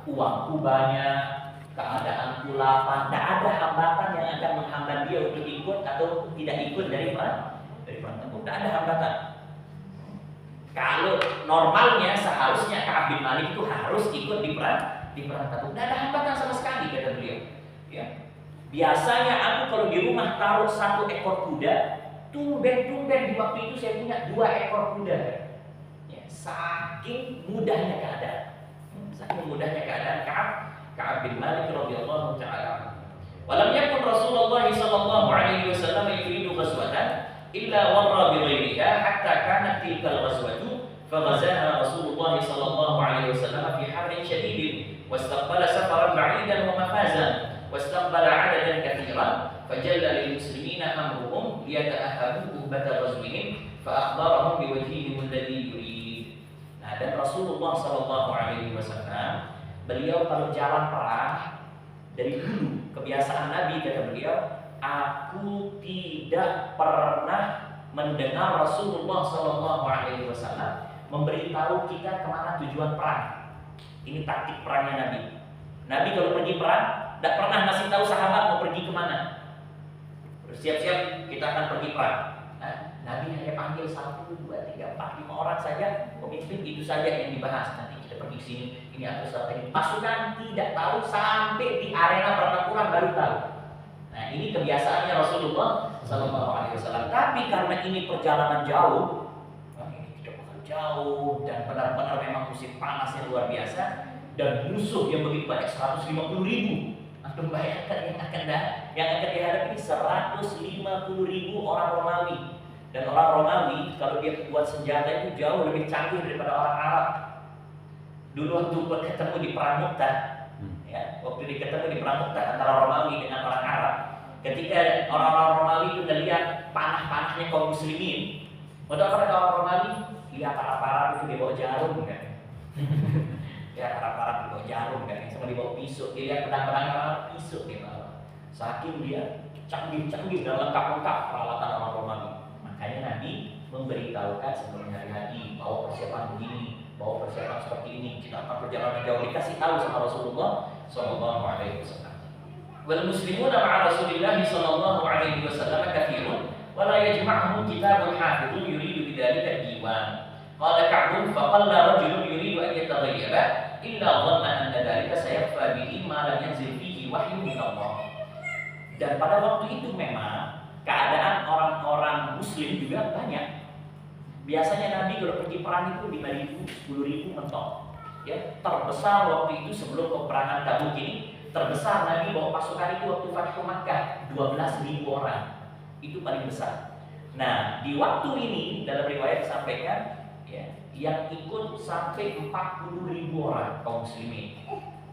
uang banyak, keadaan kulapan, tidak ada hambatan yang akan menghambat dia untuk ikut atau tidak ikut dari perang Tabuk. Tidak ada hambatan. Kalau normalnya seharusnya Ka'ab bin Malik itu harus ikut di perang Tabuk. Tidak ada hambatan sama sekali, kata beliau. Ya. Biasanya aku kalau di rumah taruh 1 ekor kuda, tumben di waktu itu saya punya 2 ekor kuda. Ya, saking mudahnya keadaan Ka'ab bin Malik radhiyallahu ta'ala. Walam yakun Rasulullah sallallahu alaihi wasallam yuridu ghazwatan illa warra bi ghairiha hatta kanat tilka al-ghazwatu faghazaha Rasulullah sallallahu alaihi wasallam fi harrin shadidin wastaqbala safaran ba'idan wa mafazan wastaqbala 'adadan katsiran fajalla lil muslimina amruhum liyata'ahhabu uhbata ghazwihim fa akhbarahum bi wajhihim alladhi yurid. Nah, dan Rasulullah sallallahu alaihi wasallam beliau kalau jalan perang dari dulu kebiasaan Nabi, kata beliau, aku tidak pernah mendengar Rasulullah Sallallahu Alaihi Wasallam memberitahu kita kemana tujuan perang. Ini taktik perangnya Nabi. Nabi kalau pergi perang tidak pernah ngasih tahu sahabat mau pergi kemana. Bersiap-siap kita akan pergi perang. Nah, Nabi hanya panggil 1, 2, 3, 4, 5 orang saja pemimpin, itu saja yang dibahas. Nanti kita pergi sini, ini atau strategi. Pasukan tidak tahu sampai di arena pertempuran baru tahu. Nah, ini kebiasaannya Rasulullah Sallallahu Alaihi Wasallam. Tapi karena ini perjalanan jauh, ini tidak bakal jauh dan benar-benar memang musim panas yang luar biasa dan musuh yang begitu banyak 150.000. Antum bayangkan yang akan dihadapi 150.000 orang Romawi. Dan orang Romawi kalau dia buat senjata itu jauh lebih canggih daripada orang Arab. Dulu waktu ketemu di Perang Mu'tah, ya, waktu ketemu di Perang Mu'tah antara Romawi dengan orang Arab, ketika orang-orang Romawi itu melihat panah-panahnya kaum muslimin, udah kata orang Romawi, lihat Arab-Arab itu dibawa jarum kan? Ya, Arab-Arab dibawa jarum kan? Sama dibawa pisau, dia lihat pedang-pedang Arab pisau dia bawa. Saking dia canggih-canggih dan lengkap-lengkap peralatan orang Romawi. Makanya Nabi memberitahukan sebelum hari-hari bahwa persiapan begini, bahwa persiapan seperti ini, kita akan perjalanan jauh, dikasih tahu sama Rasulullah Sallallahu Alaihi Wasallam. Wal muslimuna ma'a Rasulillah Sallallahu Alaihi Wasallam katsirun, wa la yajma'uhum kitabun hafidun yuridu bidzalika diwan. Qala Ka'bun faqalla rajulun yuridu an yataghayyaba illa dhanna anna dzalika sayakfa bihi ma lam yanzil fihi wahyun min Allah. Dan pada waktu itu memang keadaan orang-orang muslim juga banyak. Biasanya Nabi kalau pergi perang itu 5.000, 10.000 mentok. Ya, terbesar waktu itu sebelum peperangan Tabuk ini, terbesar Nabi bawa pasukan itu waktu Fathu Makkah 12.000 orang. Itu paling besar. Nah, di waktu ini dalam riwayat disampaikan ya, yang ikut sampai 40.000 orang kaum muslimin.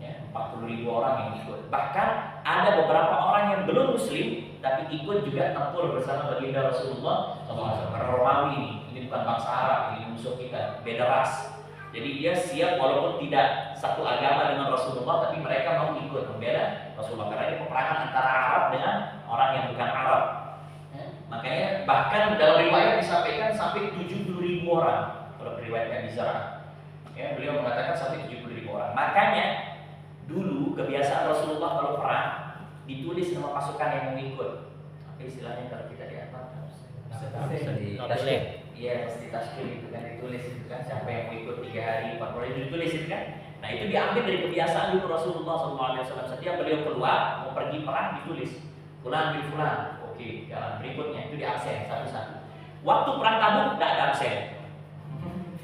Ya, 40.000 orang yang ikut. Bahkan ada beberapa orang yang belum muslim tapi ikut juga tempur bersama baginda Rasulullah SAW. Karena Romawi ini bukan bangsa Arab, ini musuh kita, beda ras. Jadi dia siap walaupun tidak satu agama dengan Rasulullah, tapi mereka mau ikut membela Rasulullah. Karena ini peperangan antara Arab dengan orang yang bukan Arab. Makanya bahkan dalam riwayat disampaikan sampai 70.000 orang. Kalau riwayatnya Bizarah, ya, beliau mengatakan sampai 70.000 orang. Makanya dulu kebiasaan Rasulullah kalau perang ditulis nama pasukan yang mau ikut. Apa istilahnya kalau kita di atas? Bisa ditulis. Iya, mesti tasbih itu kan, ditulis itu kan, siapa yang mau ikut 3 hari, 4 hari ditulis itu kan. Nah, itu diambil dari kebiasaan dulu Rasulullah SAW. Setiap beliau keluar mau pergi perang ditulis. Fulan bin fulan. Oke, jalan berikutnya itu di absen satu-satu. Waktu perang Tabuk tidak ada absen.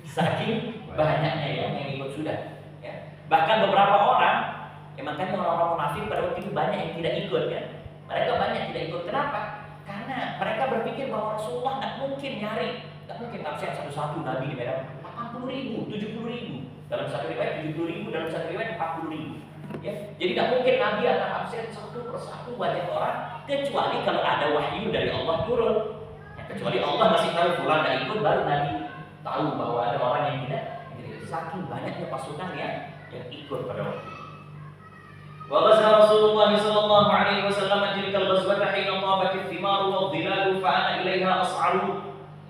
Saking banyaknya yang ikut sudah. Ya. Bahkan beberapa orang, makanya orang-orang munafik pada waktu itu banyak yang tidak ikut kan. Mereka banyak tidak ikut. Kenapa? Karena mereka berpikir bahwa Rasulullah tidak mungkin nyari, tidak mungkin absen satu-satu Nabi di Medan. 80.000, 70.000. Dalam satu riwayat 70.000, dalam satu riwayat 40.000. Ya, jadi tidak mungkin Nabi akan absen satu persatu banyak orang, kecuali kalau ada wahyu dari Allah turun. Ya, kecuali Allah masih tahu fulan tidak ikut, baru Nabi tahu bahwa ada orang yang tidak. Jadi saking banyaknya pasukan yang ikut pada waktu itu. Wa ghaza Rasulullah sallallahu alaihi wasallam tilkal ghazwata hina tabat ath-thimaru wad-dhilalu fa ana ilaiha as'alu.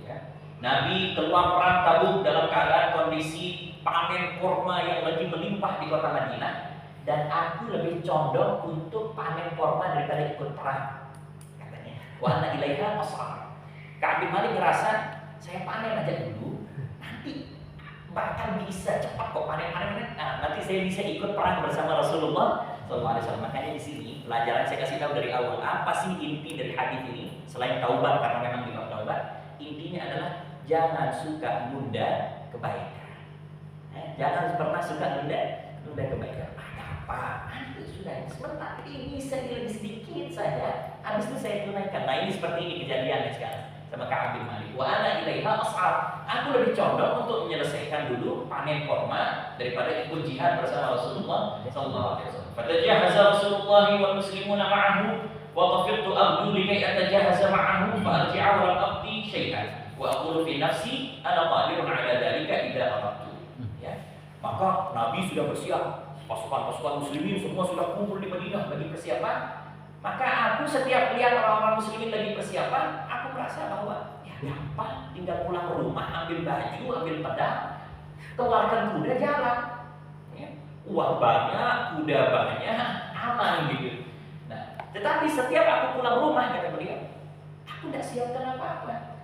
Ya. Nabi keluar perang Tabuk dalam keadaan kondisi panen kurma yang lagi melimpah di kota Madinah, dan aku lebih condong untuk panen kurma daripada ikut perang, katanya. Wa ana ilaiha as'ar. Ka'ab bin Malik ngerasa, saya panen aja dulu, nanti bahkan bisa cepat kok panen-panen. Nah, nanti saya bisa ikut perang bersama Rasulullah SAW. Makanya di sini pelajaran saya kasih tahu dari awal, apa sih inti dari hadis ini selain taubat, karena memang di bab taubat intinya adalah jangan suka nunda kebaikan. Jangan pernah suka nunda kebaikan. Apa? Sudah sebentar, ini bisa lebih sedikit saja, habis itu saya tunaikan. Nah ini seperti ini kejadiannya sekarang sama Ka'ab bin Malik. Wa ana ilaiha as'ar. Aku lebih condong untuk menyelesaikan dulu panen kurma daripada ikut jihad bersama Rasulullah sallallahu alaihi wasallam. Fatajahaza Rasulullah wal muslimuna ma'ahu wa tafiqtu abdu likai atajahaza ma'ahu fa arji'a wa lam aqdi syai'an wa aqulu fi nafsi ana qadirun 'ala dhalika idza aradtu. Ya. Maka Nabi sudah bersiap, pasukan-pasukan muslimin semua sudah kumpul di Madinah lagi persiapan. Maka aku setiap lihat orang-orang muslimin lagi persiapan, aku merasa bahwa ya gampang, tinggal pulang ke rumah, ambil baju, ambil pedang, keluarkan kuda, jalan. Ya. Uang banyak, kuda banyak, aman gitu. Nah, tetapi setiap aku pulang rumah, kata beliau, aku tidak siapkan apa-apa.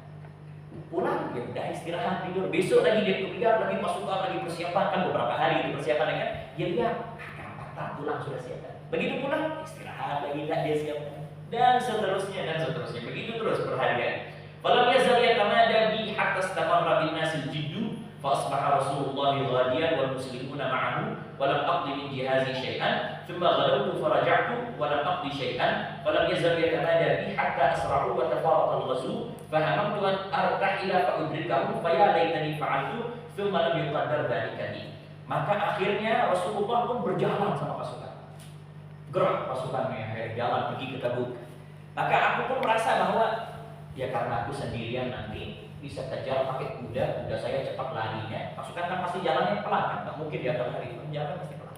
Pulang, ya udah istirahat, tidur. Besok lagi dia keluar, lagi pasukan, lagi persiapan, kan beberapa hari itu persiapan kan. Dia lihat, gampang, pulang sudah siapkan. Begitu pulang, istirahat lagi, nggak dia siapkan. Dan seterusnya, dan seterusnya. Begitu terus berharian. Falam yazal yatamada bi hatta istamarra bin nasil jiddu fa asbaha Rasulullah ghadiyan wal muslimuna ma'ahu wa lam aqdi min jihazi syai'an thumma ghadawtu faraja'tu wa lam aqdi syai'an falam yazal yatamada bi hatta asra'u wa tafarraqa al-ghazw fahamamtu an artahila fa udrikahu fa ya laitani fa'altu thumma lam yuqaddar dhalika li. Maka akhirnya Rasulullah pun berjalan sama pasukan. Gerak pasukannya, jalan pergi ke Tabuk. Maka aku pun merasa bahwa ya karena aku sendirian nanti bisa kejar pakai kuda saya cepat larinya. Pasukan kan pasti jalannya pelan kan, nggak mungkin dia akan lari, jalan pasti pelan.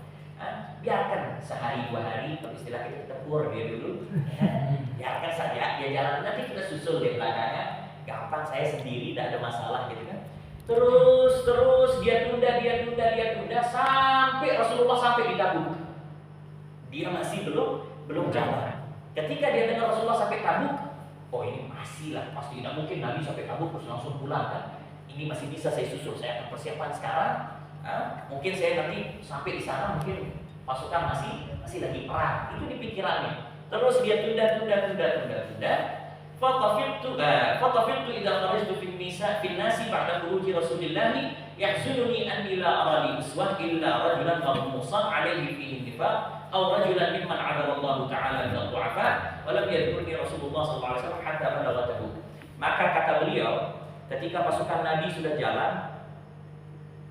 Biarkan sehari 2 hari, kalau istilah kita tegur dia dulu. Biarkan saja dia jalan, nanti kita susul di belakangnya. Gampang, saya sendiri, tidak ada masalah gitu kan. Terus dia tunda sampai Rasulullah sampai di Tabuk. Dia masih belum jalan. Ketika dia dengar Rasulullah sampai Tabuk, oh ini masih lah, pasti tidak mungkin Nabi sampai Tabuk terus langsung pulang kan. Ini masih bisa saya susul, saya akan persiapan sekarang. Mungkin saya nanti sampai di sana mungkin pasukan masih lagi perang. Itu di pikirannya. Terus dia tunda. Fatafiltu idza kharajtu fin nasi ba'da khuruji Rasulillah yahzununi anni la arani uswah illa rajulan maghmusan alaihi fihi nifaq aw rajulan mimman 'adara Allah Ta'ala min ad-du'afa wa lam yadhkurni Rasulullah sallallahu alaihi wasallam hatta balagha Tabuk. Maka kata beliau, ketika pasukan Nabi sudah jalan,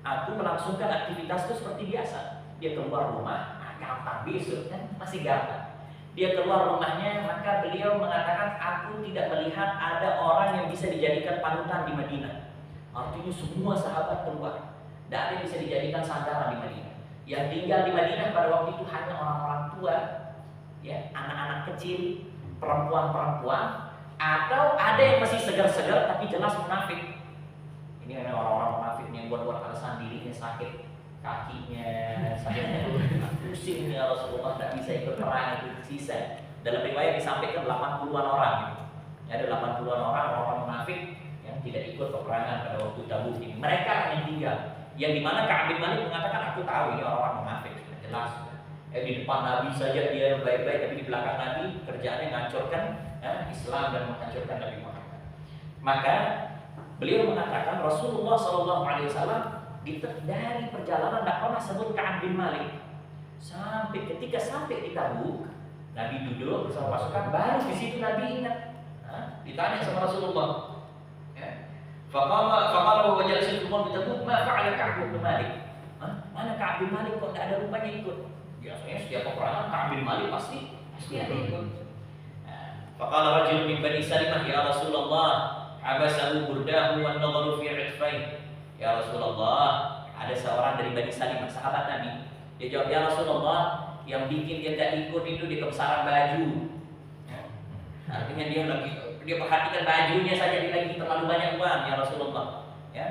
aku melangsungkan aktivitas itu seperti biasa. Dia keluar rumah, gampang, besok kan masih gampang. Dia keluar rumahnya, maka beliau mengatakan, aku tidak melihat ada orang yang bisa dijadikan panutan di Madinah. Artinya semua sahabat keluar, tidak ada yang bisa dijadikan sandaran di Madinah. Yang tinggal di Madinah pada waktu itu hanya orang-orang tua, ya, anak-anak kecil, perempuan-perempuan, atau ada yang masih segar-segar tapi jelas munafik. Ini memang orang-orang munafik yang buat alasan dirinya sakit, kakinya sakit, pusing ya Rasulullah tidak bisa ikut perang, itu sisa. Dalam riwayat disampaikan 80-an orang. Ada 80-an orang munafik yang tidak ikut peperangan pada waktu Tabuk ini. Mereka yang tinggal. Yang dimana Ka'ab bin Malik mengatakan, aku tahu ini orang-orang munafik, sudah jelas. Di depan Nabi saja dia baik-baik, tapi di belakang Nabi kerjaannya menghancurkan Islam dan menghancurkan Nabi Muhammad. Maka beliau mengatakan Rasulullah SAW dari perjalanan tidak pernah sebut Ka'ab bin Malik. Ketika sampai di Tabuk, Nabi duduk bersama pasukan, baru di situ Nabi ingat. Ditanya sama Rasulullah. Faqala wa jalasul qawm bi Tabuk, ma fa'ala Ka'ab bin Malik? Mana Ka'ab bin Malik kok tidak ada rupanya ikut? Biasanya setiap peperangan Ka'ab bin Malik pasti ada ikut. Faqala rajul min Bani Salimah, ya Rasulullah, habasahu burdahu wan nadharu fi 'itfai. Ya Rasulullah, ada seorang dari Bani Salimah, sahabat Nabi. Dia jawab, ya Rasulullah, yang bikin dia tidak ikut itu di kebesaran baju. Artinya dia perhatikan bajunya saja, dia lagi terlalu banyak uang, ya Rasulullah. Ya.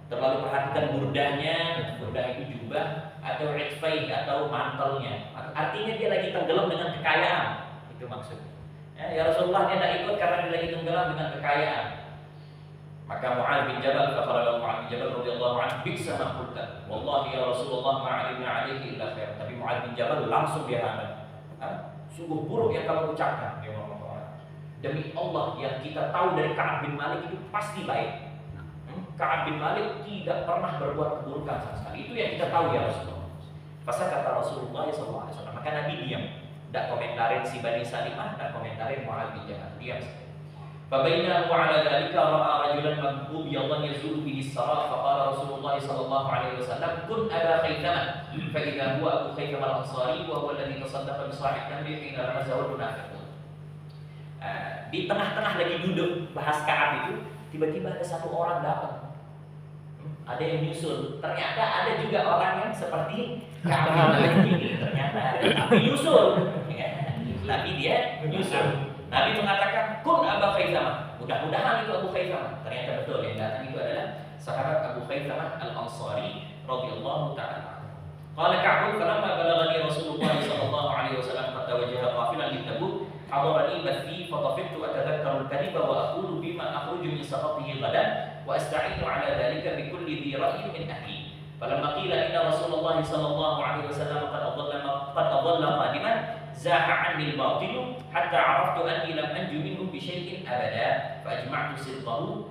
terlalu perhatikan burdahnya, burdah itu jubah atau ridfai atau mantelnya. Artinya dia lagi tenggelam dengan kekayaan. Itu maksudnya. Ya Rasulullah dia tidak ikut karena dia lagi tenggelam dengan kekayaan. Maka Mu'adz bin Jabal faqala Mu'adz bin Jabal radhiyallahu anhu bisa maqulta wallahi ya Rasulullah ma 'alimna 'alaihi illa khair. Tapi Mu'adz bin Jabal langsung dia kata, sungguh buruk yang kamu ucapkan, dia ngomong orang. Demi Allah yang kita tahu dari Ka'ab bin Malik itu pasti baik. Ka'ab bin Malik tidak pernah berbuat keburukan sama sekali. Itu yang kita tahu ya Rasulullah. Pasal kata Rasulullah SAW, maka Nabi diam. Tidak komentarin si Bani Salimah, tidak komentarin Mu'adz bin Jabal. Diam saja. Fabaina wa'ala dhalika ra'a rajulan maghdubiyan yazulu bihi as-sara faqala Rasulullah sallallahu alaihi wasallam kun Aba Khaythama fa idza huwa Abu Khaythama al-Ansari wa huwa alladhi tasaddaqa bi sa'id tamri hina ramazahu munafiqun. Di tengah-tengah lagi duduk bahas Ka'ab itu, tiba-tiba ada satu orang datang. Ada yang nyusul. Ternyata ada juga orang yang seperti Ka'ab ini. Ternyata ada tapi nyusul. Tapi dia nyusul. Nabi mengatakan kun Aba Khaythama. Mudah-mudahan itu Abu Khaythama. Ternyata betul yang datang itu adalah sahabat Abu Khaythama al-Ansari radhiyallahu ta'ala. Qala Ka'ab falamma balaghani Rasulullah sallallahu alaihi wasallam qad tawajjaha qafilan li Tabuk hadarani bathi fatafiqtu atadhakkaru al-kadhiba wa aqulu bima akhruju min saqatihi ghadan wa asta'inu ala dhalika bi kulli dhi ra'yin min ahli. Falamma qila inna Rasulullah sallallahu alaihi wasallam qad adalla qadiman zaha 'anni al-batil hatta 'araftu anni lam anju minhu bi syai'in abada fa ajma'tu sidqahu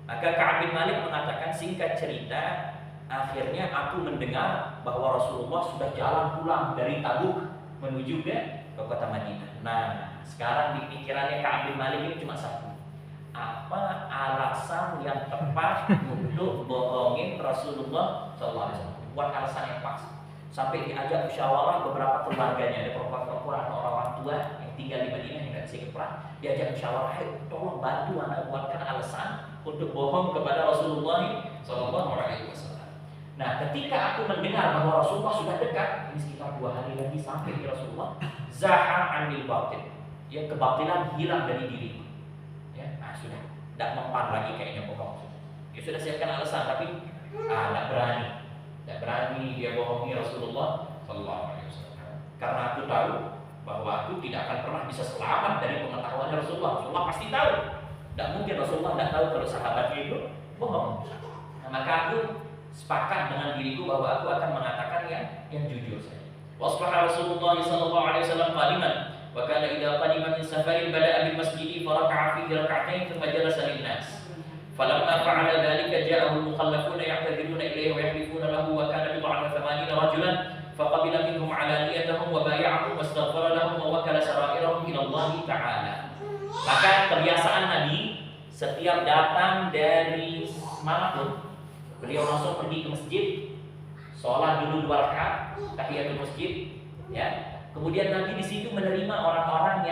Maka Ka'ab bin Malik mengatakan, singkat cerita, akhirnya aku mendengar bahwa Rasulullah sudah jalan pulang dari Tabuk menuju ke kota Madinah. Nah, sekarang di pikirannya Ka'ab bin Malik ini cuma satu. Apa alasan yang tepat untuk bohongin Rasulullah SAW? Buat alasan yang pas. Sampai diajak musyawarah beberapa keluarganya, ada perempuan-perempuan atau orang tua yang tinggal di Madinah yang tidak bisa ikut perang, diajak musyawarah, tolong bantu anak buatkan alasan untuk bohong kepada Rasulullah SAW. Nah, ketika aku mendengar bahwa Rasulullah sudah dekat, ini sekitar 2 hari lagi sampai ke Rasulullah, zahar anil batil, ya, kebatilan hilang dari diriku. Ya, nah sudah, tidak mempan lagi kayaknya bohong. Ya sudah siapkan alasan, tapi tidak berani dia bohongi Rasulullah SAW. Karena aku tahu bahwa aku tidak akan pernah bisa selamat dari pengetahuan Rasulullah. Rasulullah pasti tahu. Tidak mungkin Rasulullah tidak tahu kalau sahabatnya itu bohong. Nah, maka aku sepakat dengan diriku bahwa aku akan mengatakan yang jujur saja. Wasbaha Rasulullah sallallahu alaihi wasallam qadiman wa kana idza qadima min safarin bada'a bil masjid fa raka'a fihi rak'atayn thumma jalasa lin-nas. Falamma fa'ala dhalika ja'ahu al-mukhallafuna ya'tadhiruna ilayhi wa yahlifuna lahu wa kana bid'an 80 rajulan faqabila minhum 'alaniyatahum wa bay'ahum wastaghfara lahum wa wakala sara'irahum ila Allah ta'ala. Maka kebiasaan Nabi setiap datang dari manapun, beliau langsung pergi ke masjid, sholat dulu 2 rakaat, tahiyatul masjid, ya. Kemudian Nabi di situ menerima orang-orang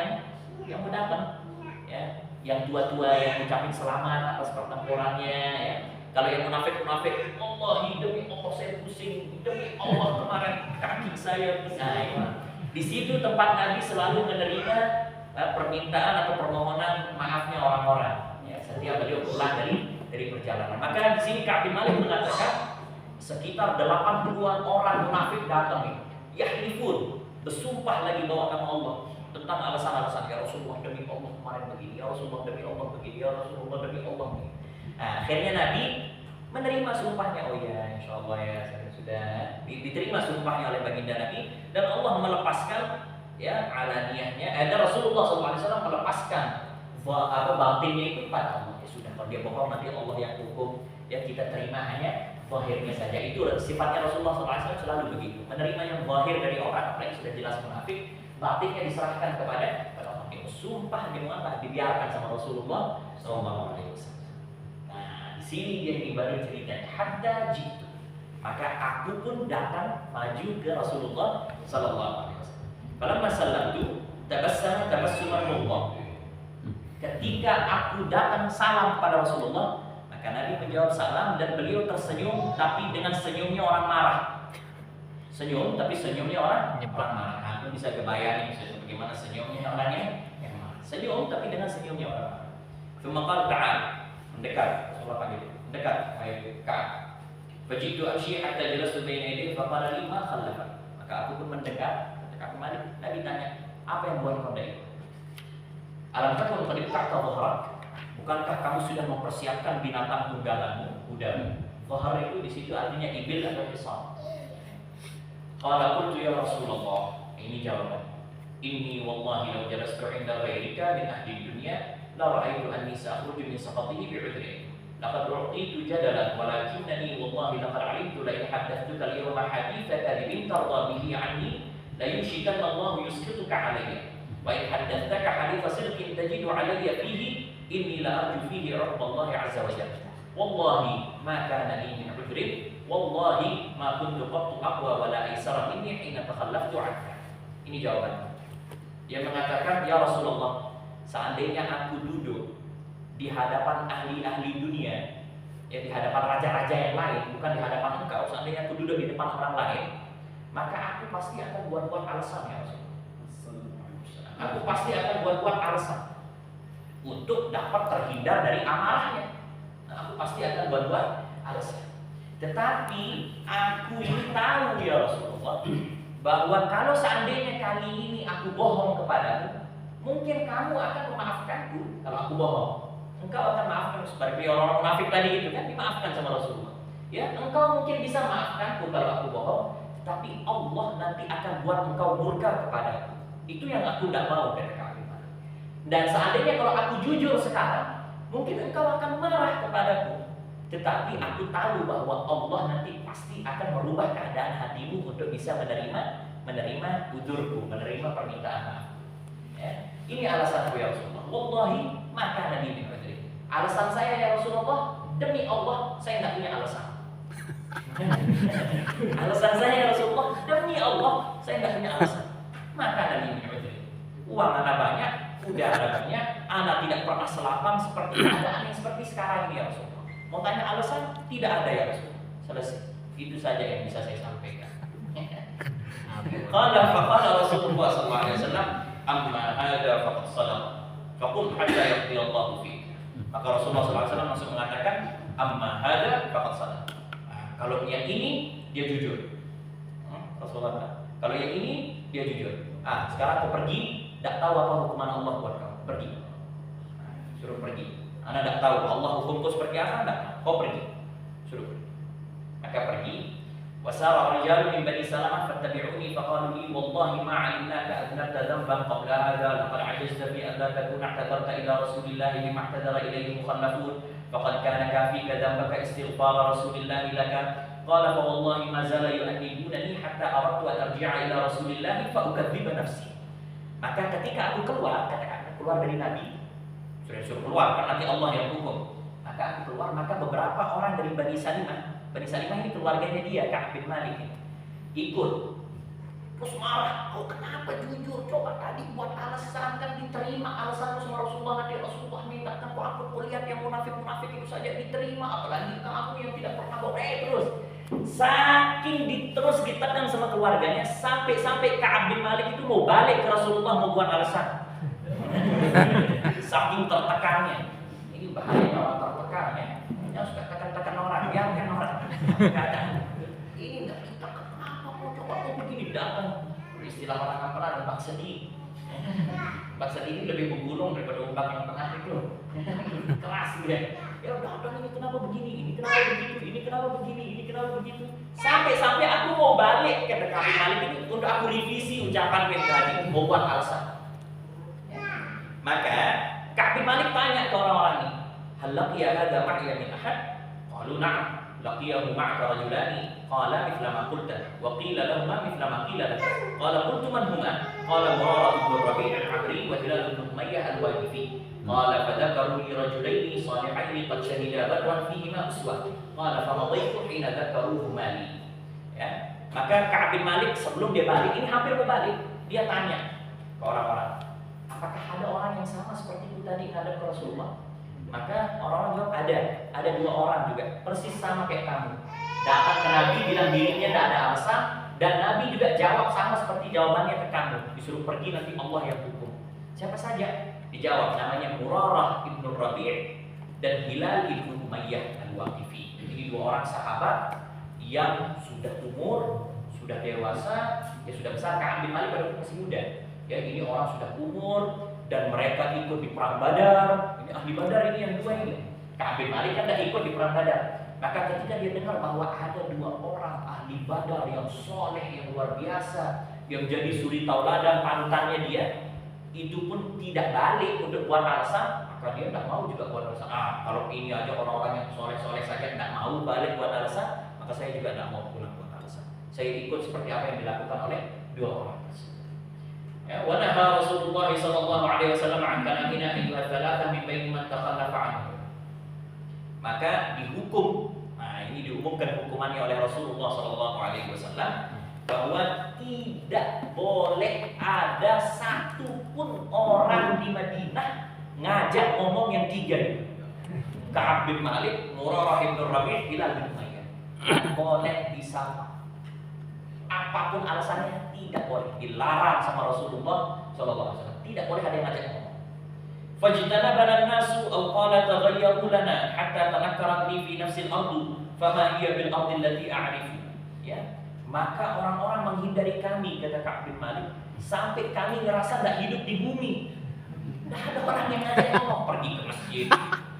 yang datang, ya, yang tua-tua yang ucapin selamat atas pertempurannya, ya. Kalau yang munafik, Allah demi Allah saya pusing, demi Allah kemarin kaki saya pusing. Di situ tempat Nabi selalu menerima permintaan atau permohonan maafnya orang-orang, ya, setiap beliau pulang dari perjalanan. Maka di sini Ka'ab bin Malik mengatakan sekitar 80-an orang munafik datang, yahlifun, bersumpah lagi bawa nama Allah tentang alasan-alasan, ya Rasulullah demi Allah kemarin begini, ya Rasulullah demi Allah begini, ya Rasulullah demi Allah begini. Nah, akhirnya Nabi menerima sumpahnya. Oh ya, insyaallah ya, saya sudah diterima sumpahnya oleh baginda Nabi, dan Allah melepaskan, ya, alaniyahnya. Dan Rasulullah SAW melepaskan batinnya itu pada Allah. Ya sudah, kalau dia bohong nanti Allah yang hukum, ya kita terima hanya zahirnya saja. Itu sifatnya Rasulullah SAW selalu begitu, menerima yang zahir dari orang, apalagi sudah jelas munafik, batinnya diserahkan kepada Allah. Sumpah dibiarkan sama Rasulullah SAW. Nah, di sini dia baru cerita hatta jitu. Maka aku pun datang maju ke Rasulullah SAW. Falamma sallamtu tabassama tabassuman mudhah. Ketika aku datang salam pada Rasulullah, maka Nabi menjawab salam dan beliau tersenyum, tapi dengan senyumnya orang marah. Senyum tapi senyumnya orang marah. Aku bisa kebayang bagaimana senyumnya orangnya yang marah. Senyum tapi dengan senyumnya orang marah. Tsumma qala ta'ala, mendekat Rasulullah panggil, dekat Ka'ab. Fajitu amshi hatta jalastu baina yadayhi faqala li ma khallafak. Maka aku pun mendekat kembali. Nabi tanya, apa yang buat kau dari? Alam takun qad ibta'ta dhahrak? Bukankah kamu sudah mempersiapkan binatang tungganganmu, kudamu? Dhahar itu di situ artinya ibil atau hisab. Qala qultu ya Rasulullah, ini jawaban. Inni wallahi law jalastu 'inda ghairika min ahli dunya la ra'aytu anni sa'khruju min saqatihi bi'udri. Laqad u'titu jadalan walakinnani wallahi laqad 'alimtu la in haddathtuka al-yawma hadithan kadhibin tarda bihi 'anni la yushikanna Allahu yusqituka 'alayya wa in haddathaka haditha sidqin tajidu 'alayya fihi inni la arju fihi 'urba Allah 'azza wa jalla. Wallahi ma kana li min 'udrin wallahi ma kuntu qattu aqwa wa la aysara minni hina takhallaftu 'anka. Ini jawaban. Dia mengatakan, ya Rasulullah, seandainya aku duduk di hadapan ahli-ahli dunia, ya di hadapan raja-raja yang lain, bukan di hadapan engkau, seandainya aku duduk di depan orang lain, maka aku pasti akan buat-buat alasan, ya Rasulullah. Aku pasti akan buat-buat alasan untuk dapat terhindar dari amarahnya. Aku pasti akan buat-buat alasan. Tetapi aku ini tahu, ya Rasulullah, bahwa kalau seandainya kali ini aku bohong kepadamu, mungkin kamu akan memaafkanku. Kalau aku bohong, engkau akan maafkan seperti orang-orang munafik tadi itu kan, dimaafkan sama Rasulullah. Ya, engkau mungkin bisa maafkanku kalau aku bohong, tapi Allah nanti akan buat engkau murka kepadaku. Itu yang aku tidak mau, kata kami. Dan seandainya kalau aku jujur sekarang, mungkin engkau akan marah kepadaku. Tetapi aku tahu bahwa Allah nanti pasti akan merubah keadaan hatimu untuk bisa menerima udurku, menerima permintaan maaf. Ya. Ini alasanku ya Rasulullah. Wallahi maka Nabi bin Udri. Alasan saya ya Rasulullah, demi Allah saya tidak punya alasan. Alasan saya ya Rasulullah, demi Allah saya tidak punya alasan. Maka Nabi bin Udri. Uang anak banyak, kuda anak banyak, anak tidak pernah selapang seperti keadaan yang seperti sekarang ini ya Rasulullah. Mau tanya alasan? Tidak ada ya Rasulullah. Selesai. Itu saja yang bisa saya sampaikan. Qala Rasulullah sallallahu alaihi wasallam, amma hadza faqad sadaq. Faqul hatta yaqdi Allah fi. Maka Rasulullah sallallahu alaihi wasallam langsung mengatakan, amma hadza faqad sadaq. Kalau yang ini dia jujur. Rasulullah. Kalau yang ini dia jujur. Sekarang kau pergi, tidak tahu apa hukuman Allah buat kau. Pergi. Suruh pergi. Anda tidak tahu Allah hukumku seperti apa, tidak tahu. Kau pergi, suruh pergi. Maka pergi. Wasara rijalu min bani Salamah fattabi'uni faqalu li wallahi ma 'alimnaka adnabta dhanban qabla hadha laqad 'ajazta bi an la takuna i'tadarta ila Rasulillah bima i'tadara ilayhi mukhallafun faqad kana kafika dhanbaka istighfara Rasulillah laka qala fa wallahi ma zala yu'annibunani hatta aradtu an arji'a ila Rasulillah fa ukadziba nafsi. Maka ketika aku keluar, katakan keluar dari Nabi, suruh keluar, kan nanti Allah yang hukum. Maka aku keluar, maka beberapa orang dari Bani Salimah ini keluarganya dia, Ka'ab bin Malik ikut. Terus marah, kau kenapa jujur? Coba tadi buat alasan, kan diterima alasanmu sama Rasulullah. Nanti Rasulullah minta, kan kau aku lihat yang munafik-munafik itu saja diterima, apalagi kamu yang tidak pernah bohong. Terus saking terus ditekan sama keluarganya, sampai Ka'ab bin Malik itu mau balik ke Rasulullah, mau buat alasan. Saking tertekannya. Ini bahaya orang tertekan ya. Yang suka tekan-tekan orang, biarkan orang. Ini enggak kita kenapa kok coba kok begini datang. Istilah orang Kampar ombak sedih. Ombak sedih ini lebih menggulung daripada ombak yang tengah itu. Keras dia. Ya datang ini kenapa begini, ini kenapa begitu, ini kenapa begini, ini kenapa begitu. Sampai aku mau balik ke Ka'ab bin Malik ini untuk aku revisi ucapan tadi, mau buat alasan. Maka Ka'ab bin Malik tanya ke orang-orang ini, hal laqiya hadza ma'iya min ahad? Qalu na'am, laqiyahu ma'aka rajulani qala mithla ma qulta wa qila lahumā mithla ma qila lak. Qala qultu man huma? Qala Murarah bin Rabi' al-'Amri wa Hilal bin Umayyah al-Waqifi. Qala fadhakaru li rajulaini salihaini qad shahida badran fihima uswah. Qala famadaitu hina dzakaruhuma li. Ya. Maka Ka'ab bin Malik sebelum dia balik, ini hampir mau balik, dia tanya ke orang-orang, apakah ada orang yang sama seperti itu tadi hadap ke Rasulullah? Maka orang-orang jawab ada dua orang juga persis sama kayak kamu. Datang ke Nabi bilang dirinya tidak ada alasan, dan Nabi juga jawab sama seperti jawabannya ke kamu. Disuruh pergi nanti Allah yang hukum. Siapa saja? Dijawab namanya Murarah bin Rabi', dan Hilal bin Umayyah Al-Waqifi. Ini dua orang sahabat yang sudah umur, sudah dewasa, ya sudah besar. Ka'ab bin Malik pada masih muda. Ya, ini orang sudah umur dan mereka ikut di perang Badar. Ini ahli Badar ini yang dua ini. Ka'ab bin Malik kan dah ikut di perang Badar. Maka ketika dia dengar bahwa ada dua orang ahli Badar yang soleh, yang luar biasa, yang jadi suri tauladan panutannya dia, itu pun tidak balik untuk buat alasan, maka dia tidak mau juga buat alasan. Kalau ini aja orang-orang yang soleh-soleh saja tidak mau balik buat alasan, maka saya juga tidak mau pulang buat alasan. Saya ikut seperti apa yang dilakukan oleh dua orang tersebut. Ya, wa naha Rasulullah sallallahu alaihi wasallam an kalamina ayyuha thalatha min baini man takhallafa anhu. Maka dihukum, ini diumumkan hukumannya oleh Rasulullah sallallahu alaihi wasallam, bahwa tidak boleh ada satupun orang di Madinah ngajak ngomong yang tiga ini. Ka'ab bin Malik, Murarah bin Rabi', Hilal bin Umayyah. Boleh disapa. Apapun alasannya tidak boleh, dilarang sama Rasulullah sallallahu alaihi wasallam. Tidak boleh ada yang ngajak ngomong. Fajtanabana an-nasu aw qala taghayyaru lana hatta tanakkarat li fi nafsi al-ardu fama hiya bil ardi allati a'rifu. Ya. Maka orang-orang menghindari kami, kata Ka'ab bin Malik, sampai kami ngerasa tidak hidup di bumi. Tidak ada orang yang ngajak ngomong. Pergi ke masjid,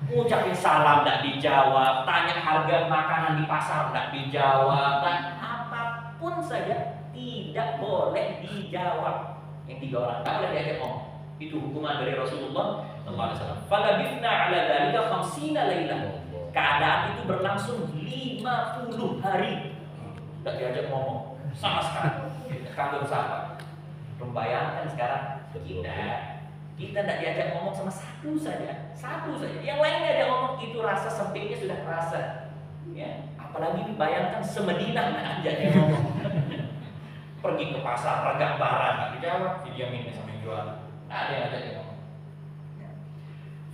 ngucapin salam tidak dijawab, tanya harga makanan di pasar tidak dijawab, dan apapun saja tidak boleh dijawab. Yang tiga orang tidak boleh diajak ngomong. Itu hukuman dari Rasulullah SAW. Falabithna ala dzalika 50 lailah. Keadaan itu berlangsung 50 hari. Tidak diajak ngomong sama sekali. Kagum sahabat. Membayangkan sekarang kita tidak diajak ngomong sama satu saja. Yang lain diajak ngomong, itu rasa sempitnya sudah terasa. Ya, apalagi bayangkan semedina tidak diajak ngomong. Pergi ke pasar, ragang barang tidak dijawab, didiamin sama yang jual. Ada yang ngajak ngomong.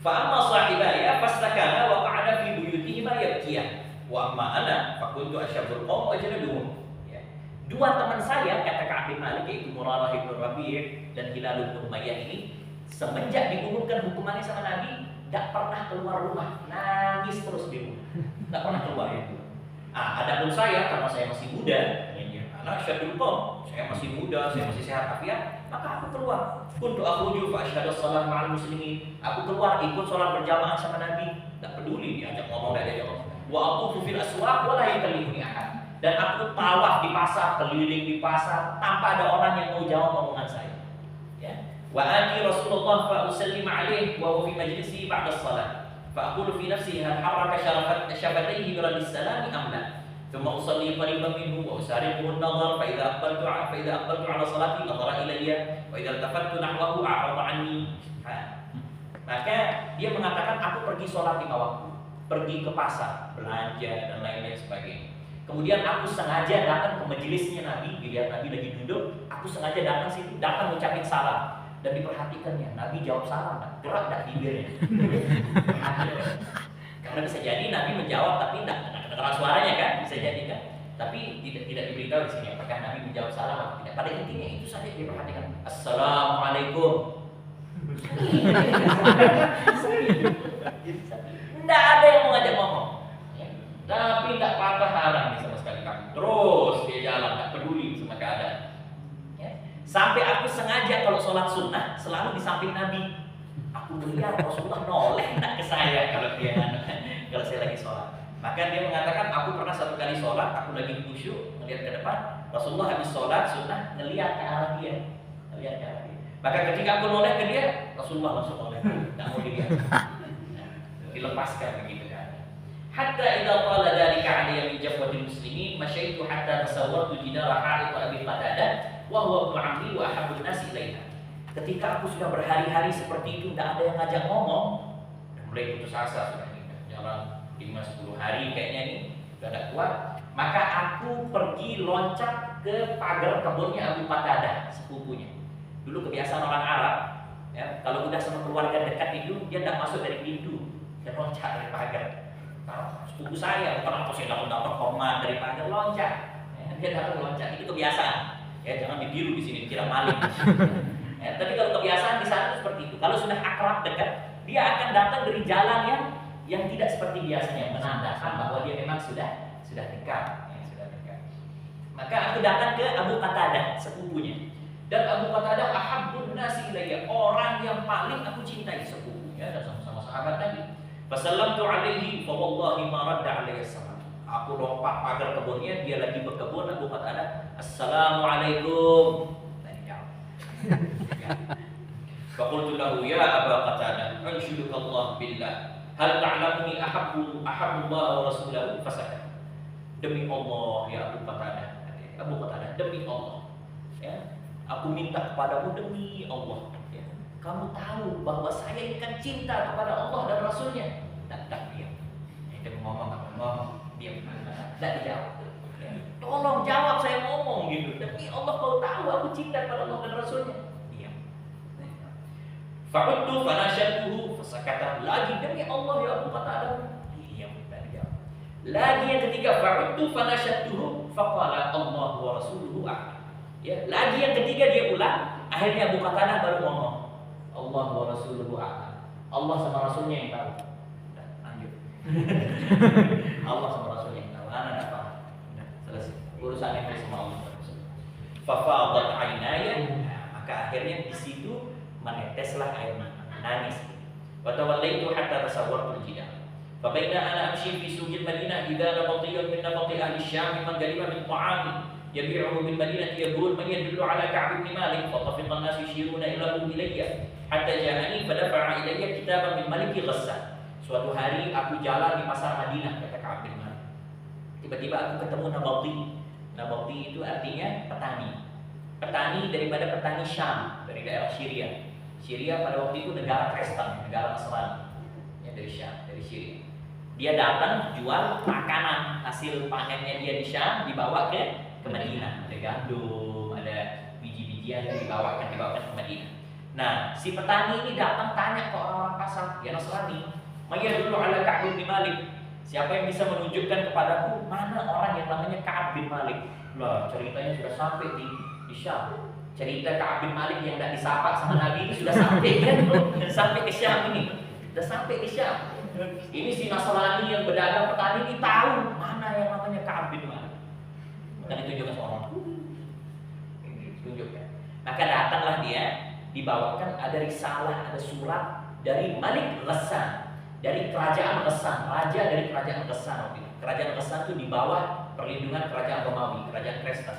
Fa amma sahibaya fastakana wa qa'ada fi buyutihima yabkiyah. Wa amma ana fakuntu asyabul qaum ajladun. Ya. Dua teman saya, kata Ka'ab bin Malik, yaitu Murarah bin Rabi' dan Hilal bin Umayyah ini, semenjak diumumkan hukumannya sama Nabi, tidak pernah keluar rumah, nangis terus di rumah, tidak pernah keluar itu. Adapun saya, karena saya masih muda, anak syabul qaum, saya masih muda, saya masih sehat afiat, maka aku keluar. Kuntu akhruju fa asyhadu shalah ma'al muslimin. Aku keluar ikut sholat berjamaah sama Nabi, tidak peduli diajak ngomong dan diajak ngomong. Wa aqufu fil aswaq wa la yukallimuni ahad. Dan aku tawaf di pasar, keliling di pasar tanpa ada orang yang mau jawab omongan saya. Ya. Wa ati Rasulullah fa usallim alaihi wa huwa fi majlisi ba'da shalah. Fa aqulu fi nafsi hal haraka shafatayhi bi radis salam am la. Thumma usalli qariban minhu wa usariquhu an-nazar fa idza aqbaltu ala salati nadhara ilayya wa idza iltafattu nahwahu a'rada anni. Maka dia mengatakan, aku pergi sholat lima waktu, pergi ke pasar, belanja dan lain-lain sebagainya. Kemudian aku sengaja datang ke majelisnya Nabi, dilihat Nabi lagi duduk, aku sengaja datang situ, datang ucapin salam. Dan diperhatikannya, Nabi jawab salam, gerak tak bibirnya. Karena bisa jadi Nabi menjawab tapi tidak kedengaran suaranya kan, bisa jadi kan. Tapi tidak diberitahu di sini apakah Nabi menjawab salam atau tidak. Pada intinya itu saja diperhatikan. Assalamualaikum. Tidak ada yang mau ngajak ngomong, ya. Tapi tidak patah arang sama sekali kami. Terus dia jalan, tidak peduli sama keadaan. Ya. Sampai aku sengaja kalau sholat sunnah selalu di samping Nabi. Aku melihat Rasulullah noleh tidak ke saya kalau saya lagi sholat. Maka dia mengatakan, aku pernah satu kali sholat, aku lagi khusyuk melihat ke depan, Rasulullah habis sholat sunnah ngelihat ke arah dia, Maka ketika aku noleh ke dia, Rasulullah langsung noleh, tidak mau dilihat. Dilepaskan begitu kan. Hatta idza qala dzalika 'alayya min jafwatil muslimin masyaitu hatta tasawwartu jidara Harith wa Abi Qatadah wa huwa ibnu ammi wa ahabbun nasi ilaiha. Ketika aku sudah berhari-hari seperti itu tidak ada yang ngajak ngomong, mulai putus asa sudah jalan 5-10 hari kayaknya ini sudah tidak kuat, maka aku pergi loncat ke pagar kebunnya Abu Qatadah, sepupunya. Dulu kebiasaan orang Arab, ya, kalau udah sama keluarga dekat itu dia tidak masuk dari pintu, dia loncat dari pagar. Kalau sepupu saya, kenapa saya dapat hormat dari pagar, loncat, ya, dia dapat loncat, itu kebiasaan. Ya, jangan ditiru di sini, dikira maling. Ya, tapi kalau kebiasaan di sana seperti itu. Kalau sudah akrab dekat, dia akan datang dari jalan yang yang tidak seperti biasanya, menandakan bahwa dia memang sudah dekat, ya, sudah dekat. Maka aku datang ke Abu Qatadah, sepupunya. Dan Abu Qatadah ahabbun nasi ilayya, orang yang paling aku cintai, sepupunya dan sama-sama sahabat Nabi. Fasallamtu alaihi fa wallahi ma radda alayya salam. Aku lompat pagar kebunnya, dia lagi berkebun. Abu Qatadah, assalamualaikum. Tadi jawab. Faqultu lahu ya Abu Qatadah, anshuduka Allah billah, hal ta'lamuni ahabbu Allah wa rasulahu? Fasakata. Demi Allah ya Abu Qatadah, demi Allah, ya, aku minta kepadamu demi Allah, ya, kamu tahu bahwa saya ini kan cinta kepada Allah dan Rasulnya. Tak diam. Dia ngomong, diam. Tak dijawab. Ya, tolong jawab, saya ngomong gitu. Demi Allah kau tahu aku cinta kepada Allah dan Rasulnya. Diam. Fa'udtu fanashatuhu fasakata. Lagi, demi Allah ya Abu Qatadah. Diam. Tak dijawab. Lagi yang ketiga, fa'udtu fanashatuhu faqala Allah wa rasuluhu a'lam. Ya, lagi yang ketiga dia ulang, akhirnya Abu Qatadah baru ngomong, Allah wa rasuluhu a'lam. Allah sama Rasulnya yang tahu. Udah, lanjut. Allah sama Rasulnya yang tahu. Anak enggak paham. Udah, selesai. Urusan itu sama Allah. Fafadat aynaya, maka akhirnya di situ meneteslah air mata, nangis. Wa tawallaitu hatta tasawwartu al-jidal. Fa baina ana amshi fi suqil Madinah idza nabatiyyun min nabati ahli Syam man galima min ta'ami yabi'uhu bil Madinah yaqul man yadullu ala Ka'b bin Malik fa tafiqa an-nas yashiruna ilahu ilayya hatta ja'ani fa dafa'a ilayya kitaban min Malik Ghassan. Suatu hari aku jalan di pasar Madinah, kata Ka'b bin Malik. Tiba-tiba aku ketemu Nabati. Nabati itu artinya petani. Petani daripada petani Syam, dari daerah Syria. Syria pada waktu itu negara Kristen, negara Nasrani. Ya, dari Syam, dari Syria. Dia datang jual makanan hasil panennya dia di Syam, dibawa ke Madinah. Ada gandum, ada biji-bijian yang dibawakan ke Madinah. Nah, si petani ini datang tanya ke orang-orang pasar, ya Nasrani, "Maya dulu ala Ka'b bin Malik." Siapa yang bisa menunjukkan kepadaku mana orang yang namanya Ka'b bin Malik? Lah, ceritanya sudah sampai di Syam. Cerita Ka'b bin Malik yang tidak disapa sama Nabi ini sudah sampai kan? Sampai ke Syam ini. Sudah sampai ke Syam. Ini si Nasrani yang berdagang petani ini tahu mana yang namanya Ka'b bin Malik. Dan ditunjukkan seorang. Tunjukkan. Maka datanglah dia, dibawakan ada risalah, ada surat dari Malik Ghassan, dari kerajaan Ghassan, raja dari kerajaan Ghassan. Kerajaan Ghassan itu di bawah perlindungan kerajaan Romawi, kerajaan Kristen.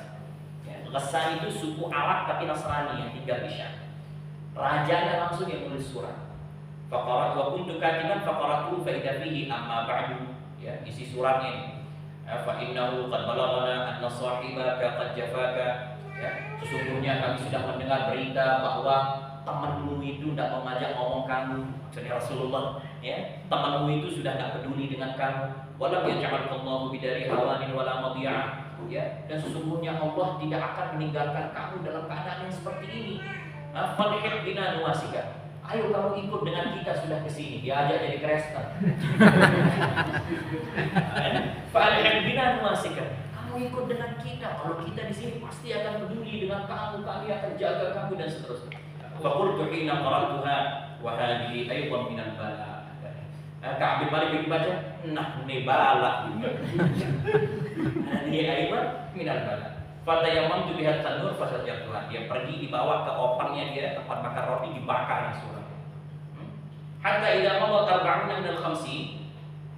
Ya, Ghassan itu suku Arab tapi Nasrani yang tinggal di Syam. Rajanya langsung yang menulis surat. Faqarat wa kuntu katiban faqaratu fa idza fihi amma ba'du, ya, isi suratnya ini. Fa innahu qad balaghana anna sahibaka qad jafaka, ya, sesungguhnya kami sudah mendengar berita bahwa temanmu itu tidak mau ngajak ngomong kamu, maksudnya Rasulullah, ya, temanmu itu sudah tidak peduli dengan kamu. Walam yaj'alkallahu bidari hawanin wala madiyah, ya, dan sesungguhnya Allah tidak akan meninggalkan kamu dalam keadaan yang seperti ini. Falhid bina nuwasika, ayo kamu ikut dengan kita sudah kesini, diajak jadi Kristen. Falhid bina nuwasika, kamu ikut dengan kita, kalau kita di sini pasti akan peduli dengan kamu, kami akan jaga kamu dan seterusnya. Faqultu hina qara'tuha wa hadhihi aydan min al-bala. Ka'b bin Malik dibaca, nah ini bala. Hadhihi aydan min al-bala. Fatayamamtu biha tanur fasajjatuha. Dia pergi dibawa ke ovennya dia, tempat bakar roti, dibakar surat. Hatta idza madat 40 min al-50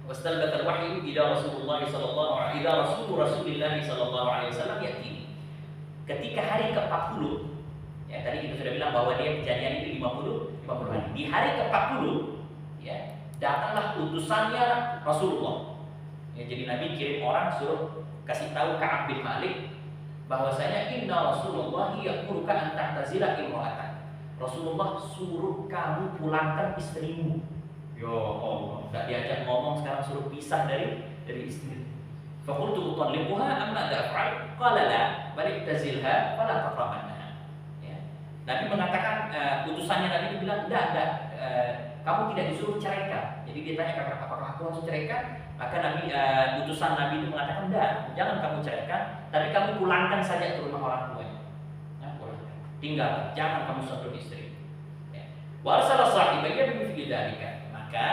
wastalbat al-wahyu ila Rasulullah sallallahu alaihi wasallam yati. Ketika hari ke-40, ya, tadi kita sudah bilang bahwa dia kejadian itu 50 hari. Di hari ke-40, ya, datanglah utusannya Rasulullah. Ya, jadi Nabi kirim orang suruh kasih tahu Ka'b bin Malik bahwasanya inna Rasulullah ya'muruka an ta'tazila imra'atak. Rasulullah suruh kamu pulangkan istrimu. Ya Allah, enggak diajak ngomong sekarang suruh pisah dari istri. Fa qultu utalliquha amma da'fa'al? Qala la, bal iktazilha fala taqrabanha. Ya. Nabi mengatakan utusannya Nabi bilang, enggak, kamu tidak disuruh ceraikan. Jadi dia tanya apakah aku harus ceraikan? Maka Nabi, utusan Nabi itu mengatakan, enggak, jangan kamu ceraikan, tapi kamu pulangkan saja ke rumah orang tuanya. Nah, pulangkan. Tinggal, jangan kamu sentuh istri. Ya. Wa arsala sahibaihi bimithli dzalika. Maka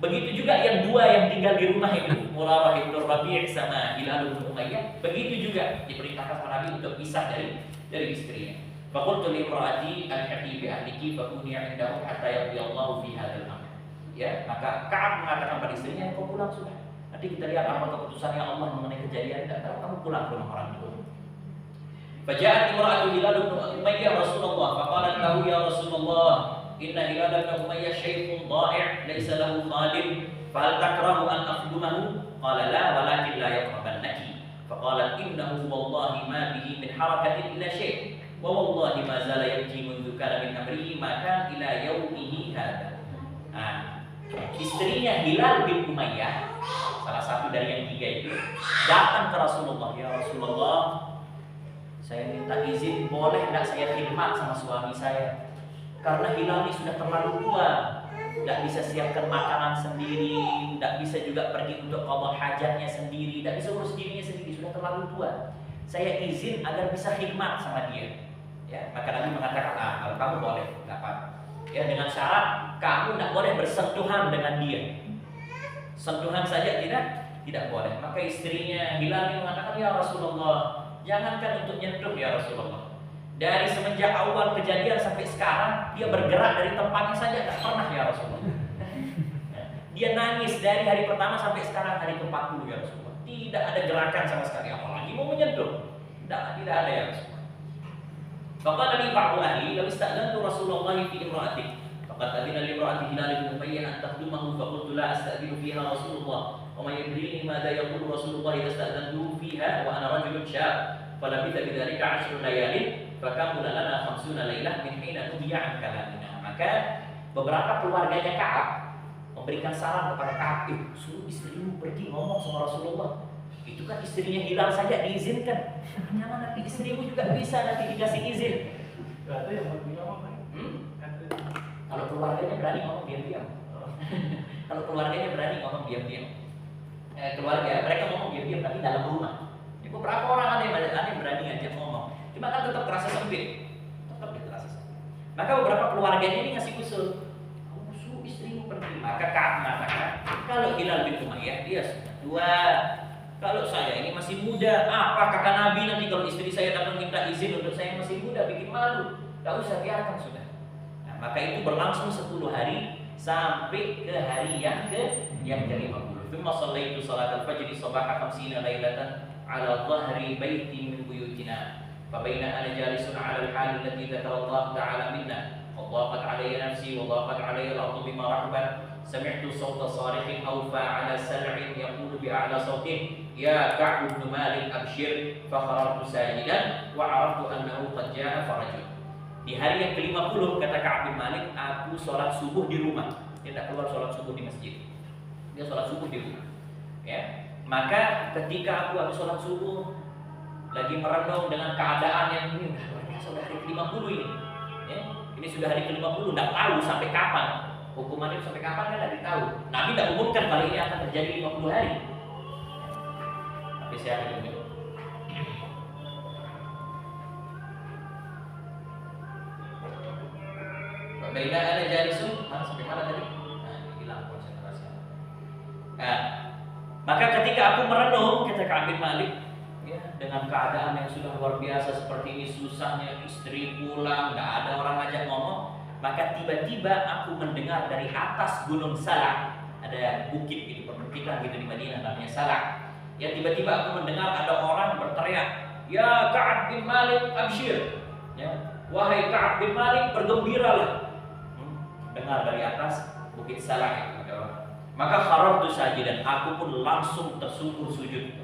Begitu juga yang dua yang tinggal di rumah itu, Murarah bin Rabi' sama Hilal bin Umayyah, begitu juga diperintahkan sama Nabi untuk pisah dari istrinya. Faqultu li imraati alhaqi bi ahliki fakuni 'indahu hatta yaqdiyallahu fi hadzal amr. Ya, maka Ka'ab mengatakan pada istrinya, "Kau pulang sudah. Nanti kita lihat apa keputusannya Allah mengenai kejadian, dan kamu pulang ke rumah orang tua." Faja'at imra'atu Hilal bin Umayyah Rasulullah faqalat lahu ya Rasulullah inna Hilal bin Umayyah syaikhun dha'i' laysa lahu khadim fahal takrahu an akhdumahu qala la walakin la yaqrabannaki faqalat innahu wallahi ma bihi min harakatin illa syai' wa wallahi ma zala yabki mundu kana min amrihi ma kan ila yaumihi hadha. Istrinya Hilal bin Umayyah, salah satu dari yang tiga itu, datang ke Rasulullah, "Ya Rasulullah, saya minta izin, boleh tidak saya khidmat sama suami saya? Karena Hilal ini sudah terlalu tua, tidak bisa siapkan makanan sendiri, tidak bisa juga pergi untuk qada hajatnya sendiri, tidak bisa urus dirinya sendiri, sudah terlalu tua. Saya izin agar bisa khidmat sama dia." Ya, maka Nabi mengatakan, kalau kamu boleh, tidak apa-apa. Ya, dengan syarat kamu tidak boleh bersentuhan dengan dia. Sentuhan saja tidak boleh. Maka istrinya Hilal mengatakan, "Ya Rasulullah, jangankan untuk nyentuh ya Rasulullah. Dari semenjak awal kejadian sampai sekarang dia bergerak dari tempatnya saja tidak pernah ya Rasulullah. Dia nangis dari hari pertama sampai sekarang hari ke-40 ya Rasulullah. Tidak ada gerakan sama sekali, apalagi mau menyentuh. Tidak ada ya Rasulullah." Faqala li ba'du ahli law ista'dhantu Rasulullah fi imra'ati faqad adina li imra'ati Hilal bin Umayyah an takhdumahu faqultu la asta'dinu fiha Rasulullah wa ma yadrini madha yaqulu Rasulullah idza ista'dhantu fiha wa ana rajulun syab falabitha bidzalika 10 layalin fakamula lana 50 lailah min hina nuhiya an kalamina. Maka beberapa keluarganya Ka'ab memberikan saran kepada Ka'ab, "Suruh istrimu pergi ngomong sama Rasulullah. Itu kan istrinya Hilal saja diizinkan. Jangan nanti istrimu juga bisa nanti dikasih izin." Gak ada yang mau ngomong kan? Kalau keluarganya berani ngomong diam-diam. Kalau keluarganya berani ngomong diam-diam. Keluarga mereka ngomong diam-diam tapi dalam rumah. Ya, beberapa orang ada yang berani ngajak ngomong. Cuma kan tetap terasa sempit. Terasa sempit. Maka beberapa keluarganya ini ngasih usul. "Suruh istrimu pergi." Maka Ka'ab mengatakan, "Kalau Hilal bin Umayyah dia sudah tua. Kalau saya ini masih muda, apa kata Nabi nanti kalau istri saya datang minta izin untuk saya masih muda, bikin malu. Gak usah, biarkan sudah." Nah, maka itu berlangsung 10 hari sampai ke hari yang ke-50. Thumma shallaitu salat al-fajr sabaha 50 lailatan ala dhahri baiti min buyutina. Fa baina ana jalisun ala al-hal allati dzakara Allah ta'ala minna. Wadaqat alayya nafsi wa daqat alayya al-ardu bima rahabat. Sami'tu sawta sarikhin awfa ala sal'in yaqulu bi'a'la sawtin ya Ka'b bin Malik abshir fa kharartu sajidan wa 'araftu annahu qad ja'a farajun. Di hari yang ke-50 kata Ka'b bin Malik, aku sholat subuh di rumah. Dia tidak keluar sholat subuh di masjid. Dia sholat subuh di rumah. Ya. Maka ketika aku habis sholat subuh lagi merenung dengan keadaan yang ini luar biasa, sudah hari ke-50 ini. Ya. Ini sudah hari ke-50, tidak tahu sampai kapan. Hukumannya sampai kapan kan tidak tahu. Nabi tidak umumkan kalau ini akan terjadi 50 hari. Tapi saya akan umum. Baina ana jalisun, sampai mana tadi? Nah, hilang konsentrasi. Nah, maka ketika aku merenung, kata Ka'b bin Malik, ya, dengan keadaan yang sudah luar biasa seperti ini, susahnya istri pulang, nggak ada orang ngajak ngomong, maka tiba-tiba aku mendengar dari atas Gunung Salak, ada bukit gitu, perbukitan gitu di Madinah namanya Salak. Ya, tiba-tiba aku mendengar ada orang berteriak, "Ya Ka'b bin Malik abshir." Ya, "Wahai Ka'b bin Malik, bergembiralah." Dengar dari atas bukit Salak itu. Maka kharartu sajidan, aku pun langsung tersungkur sujud.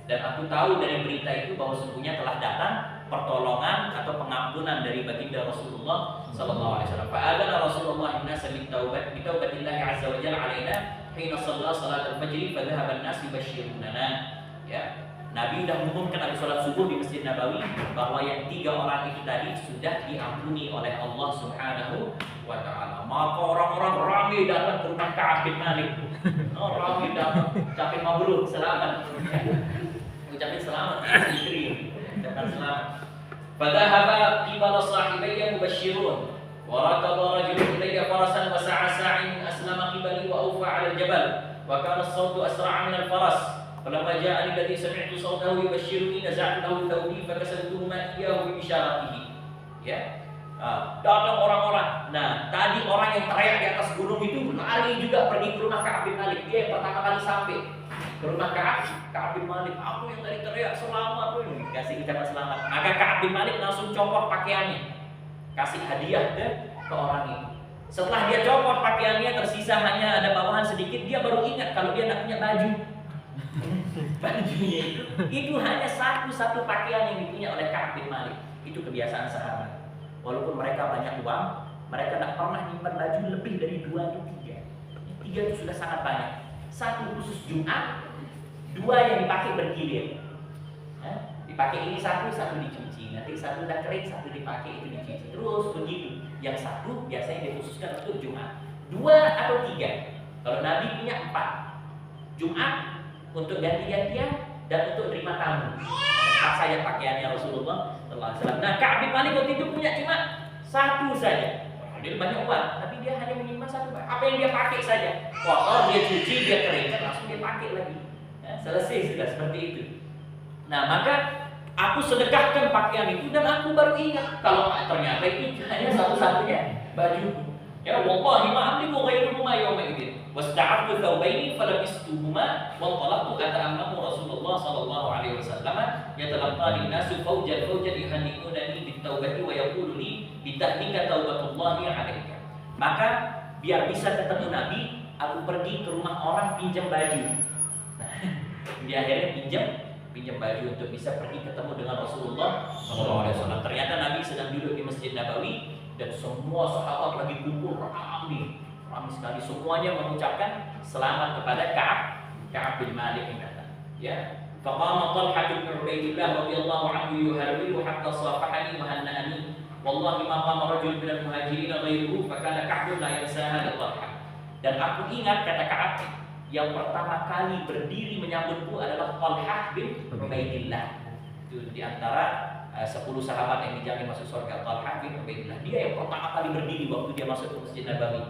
Dan aku tahu dari berita itu bahwa sesungguhnya telah datang pertolongan atau pengampunan dari baginda Rasulullah sallallahu alaihi wasallam. Fa'adana Rasulullah an-nasa bitaubatillah azza wa jalla alaina hina shalla salat al-fajr fa dhahaba an-nas yubashshirunana. Ya. Nabi sudah mengumumkan habis salat subuh di Masjid Nabawi bahwa yang 3 orang itu tadi sudah diampuni oleh Allah Subhanahu wa taala. Maka orang-orang ramai datang ke rumah Ka'b bin Malik. Ramai datang, ucapin mabrur, selamat. Ucapin selamat istri. Ucapkan selamat. Fadhahaba qibala sahibayya mubashshirun. وركض رجل إلي فرسا وسعى ساع أسلم قبلي وأوفى على الجبل وكان الصوت أسرع من الفرس فلما جاءني الذي سمعت صوته يبشرني نزعت له ثوبي فكسوتهما إياه ببشارته. Ya, datang orang-orang. Nah, tadi orang yang teriak di atas gunung itu lari juga pergi ke rumah Ka'ab bin Malik. Dia yang pertama kali sampai ke rumah Ka'ab bin Malik. Aku yang tadi teriak selamat, kasih ucapan selamat. Maka Ka'ab bin Malik langsung copot pakaiannya, kasih hadiah ke orang itu. Setelah dia copot pakaiannya, tersisa hanya ada bawahan sedikit, dia baru ingat kalau dia tidak punya baju. Bajunya itu hanya satu pakaian yang dipunya oleh Ka'ab bin Malik. Itu kebiasaan sahabat. Walaupun mereka banyak uang, mereka tidak pernah nyimpan baju lebih dari 2 atau 3. 3 itu sudah sangat banyak. Satu khusus Jumat, 2 yang dipakai bergilir. Dipakai ini satu dicuci, nanti satu udah kering, satu dipakai itu dicuci, terus begitu. Yang satu biasanya dikhususkan untuk Jumat. 2 atau 3. Kalau Nabi punya 4. Jumat untuk ganti-gantian dan untuk terima tamu. Pas saya pakaiannya Rasulullah SAW. Nah, Ka'ab bin Malik waktu itu punya cuma 1 saja. Dia banyak uang, tapi dia hanya menyimpan 1. Apa yang dia pakai saja. Kotor, dia cuci, dia keringkan, langsung dia pakai lagi. Selesai sudah seperti itu. Nah, maka aku sedekahkan pakaian itu dan aku baru ingat kalau ternyata itu hanya satu-satunya baju. Ya, wallahi ma amliku ghairuhuma yawma idzin. Wasta'aftu thawbaini falabistuhuma wa talaqtu ata'ammahu Rasulullah sallallahu alaihi wasallam yatalaqani an-nasu fawjan yuhanni'unani bit-taubati wa yaqulu li bitahdika taubatullahi 'alaika. Maka biar bisa ketemu Nabi, aku pergi ke rumah orang pinjam baju. Nah, dia akhirnya pinjam baju untuk bisa pergi ketemu dengan Rasulullah sallallahu alaihi wasallam. Ternyata Nabi sedang duduk di Masjid Nabawi dan semua sahabat lagi kumpul ramai sekali, semuanya mengucapkan selamat kepada Ka'ab bin Malik yang datang. Ya, faqama Talha bin Ubaidillah radhiyallahu anhu yuharwilu hatta safahani wa hannani. Wallahi ma qama rajul min al-muhajirin ghairuhu fa kana Ka'b la yansaha li Talha. Dan aku ingat kata Ka'ab, yang pertama kali berdiri menyambutku adalah Talha bin Ubaidillah. Itu di antara 10 sahabat yang dijamin masuk surga. Talha bin Ubaidillah, dia yang pertama kali berdiri waktu dia masuk ke Masjid Nabawi.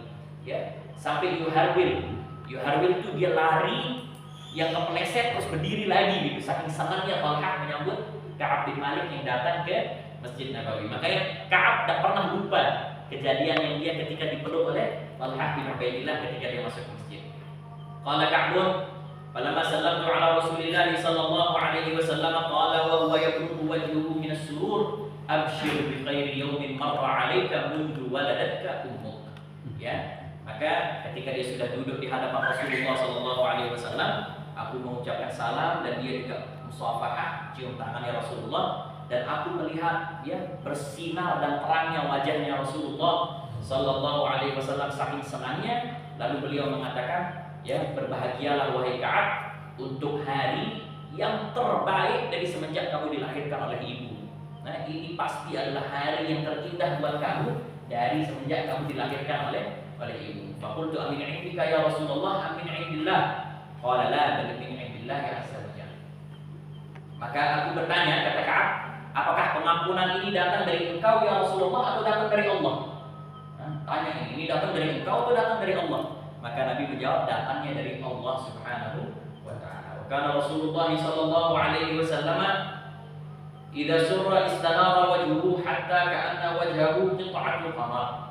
Ya, sampai yuharwil itu dia lari yang kepleset terus berdiri lagi gitu. Saking senangnya Talha menyambut Ka'ab bin Malik yang datang ke Masjid Nabawi. Makanya Ka'ab tak pernah lupa kejadian yang dia ketika dipeluk oleh Talha bin Ubaidillah ketika dia masuk ke masjid. Qala Ka'bun falamma sallamtu ala Rasulillah sallallahu alaihi wasallam qala wa huwa yabruqu wajhuhu min as-surur abshir bi khairi yawmin marra 'alaika mundu waladatka ummuk. Ya, maka ketika dia sudah duduk di hadapan Rasulullah sallallahu alaihi wasallam, aku mengucapkan salam dan dia juga musafahah, cium tangannya Rasulullah, dan aku melihat dia bersinar dan terangnya wajahnya Rasulullah sallallahu alaihi wasallam saking senangnya. Lalu beliau mengatakan, ya, berbahagialah wahai Ka'ab untuk hari yang terbaik dari semenjak kamu dilahirkan oleh ibu. Nah, ini pasti adalah hari yang terindah buat kamu dari semenjak kamu dilahirkan oleh ibu. Faqultu amin 'indika ya Rasulullah amin 'indillah. Qala la bal min 'indillah ya azza wa jalla. Maka aku bertanya, kata Ka'ab, apakah pengampunan ini datang dari engkau ya Rasulullah atau datang dari Allah? Tanya ini datang dari engkau atau datang dari Allah? Maka Nabi menjawab, datangnya dari Allah Subhanahu wa ta'ala. Karena Rasulullah sallallahu alaihi wasallam idza surra istanara wajhuhu hatta ka'anna wajhahu qit'atul qamar.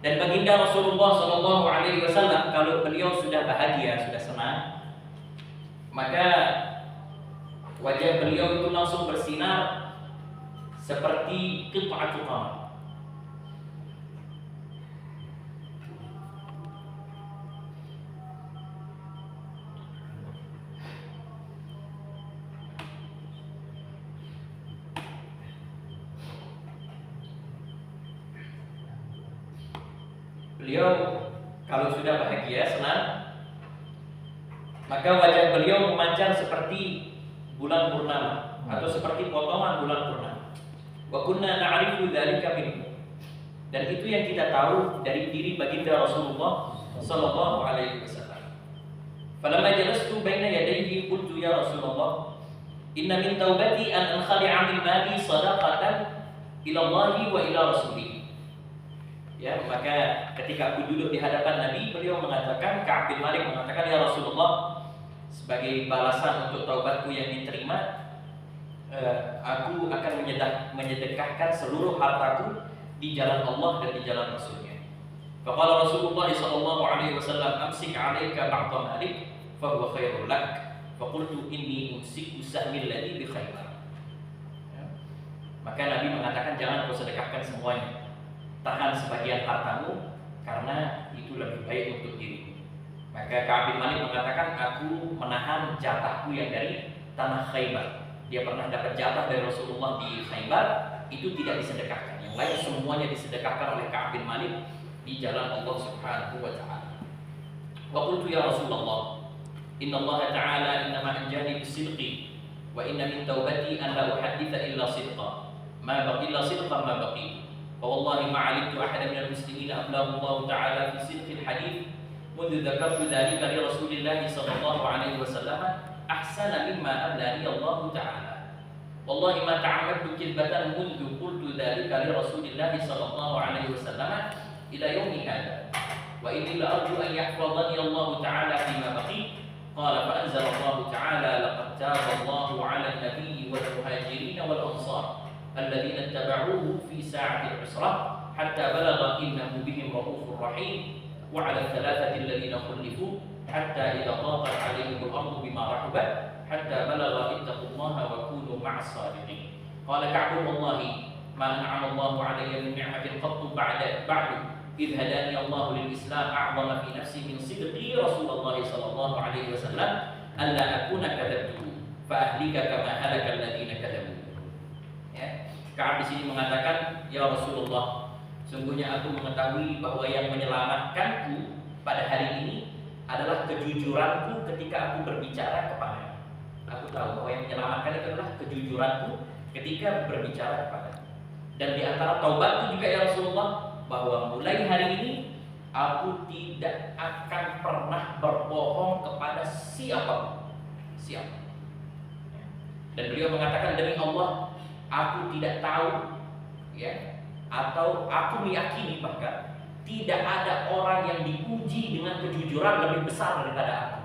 Dan baginda Rasulullah sallallahu alaihi wasallam kalau beliau sudah bahagia, sudah senang, maka wajah beliau itu langsung bersinar seperti qit'atul qamar. Beliau kalau sudah bahagia, senang, maka wajah beliau memancar seperti bulan purnama atau seperti potongan bulan purnama. Wa kunna na'rifu dzalika minhu. Dan itu yang kita tahu dari diri baginda Rasulullah sallallahu alaihi wasallam. Falamma jalastu baina yadayhi qultu ya Rasulullah, Inna min taubati an ankhali'a min mali sadaqatan ila Allahi wa ila Rasulih. Ya, maka ketika aku duduk di hadapan Nabi, beliau mengatakan, Ka'ab bin Malik mengatakan, ya Rasulullah, sebagai balasan untuk taubatku yang diterima, aku akan menyedekahkan seluruh hartaku di jalan Allah dan di jalan Rasulnya. Faqala Rasulullah sallallahu alaihi wasallam, amsik 'alaika ba'd malik fa huwa khairul lak. Faqultu inni umsiku sahmi alladhi bi Khaybar. Maka Nabi mengatakan, jangan kau sedekahkan semuanya. Tahan sebagian hartamu karena itu lebih baik untuk dirimu. Maka Ka'ab bin Malik mengatakan, aku menahan jatahku yang dari tanah Khaybar. Dia pernah dapat jatah dari Rasulullah di Khaybar, itu tidak disedekahkan. Yang lain semuanya disedekahkan oleh Ka'ab bin Malik di jalan Allah Subhanahu wa taala. Wa qultu ya Rasulullah, inna Allah ta'ala innama anjani bisidqi wa inna min taubati an la uhadditha illa sidqa ma baqi illa sidqa ma baqi. Fa wallahi ma 'alimtu ahadan minal muslimin ablahu Allah ta'ala fi sidqil hadith منذ ذكرت ذلك لرسول الله صلى الله عليه وسلم أحسن مما أبلاني الله تعالى. والله ما تعمدت كذبة منذ قلت ذلك لرسول الله صلى الله عليه وسلم إلى يوم هذا وإني لأرجو أن يحفظني الله تعالى فيما بقي. قال فأنزل الله تعالى لقد تاب الله على النبي والمهاجرين والأنصار الذين اتبعوه في ساعة العسرة حتى بلغ إنه بهم رؤوف رحيم وعلى الثلاثة الذين خلفوا حتى إذا ضاقت عليهم الأرض بما رحبت حتى بلغ اتقوا الله وكونوا مع الصادقين. قال كعب والله ما أنعم الله علي من نعمة قط بعد إذ هداني الله للإسلام أعظم في نفسي من صدقي رسول الله صلى الله عليه وسلم ألا أكون كذبته فأهلك كما هلك الذين كذبوا. Ka'ab di sini mengatakan, ya Rasulullah, sungguhnya aku mengetahui bahwa yang menyelamatkanku pada hari ini adalah kejujuranku ketika aku berbicara kepada. Aku tahu bahwa yang menyelamatkan itu adalah kejujuranku ketika berbicara kepada. Dan di antara taubatku juga ya Rasulullah, bahwa mulai hari ini aku tidak akan pernah berbohong kepada siapapun. Dan beliau mengatakan, demi Allah, aku tidak tahu, ya, atau aku meyakini bahkan tidak ada orang yang diuji dengan kejujuran lebih besar daripada aku.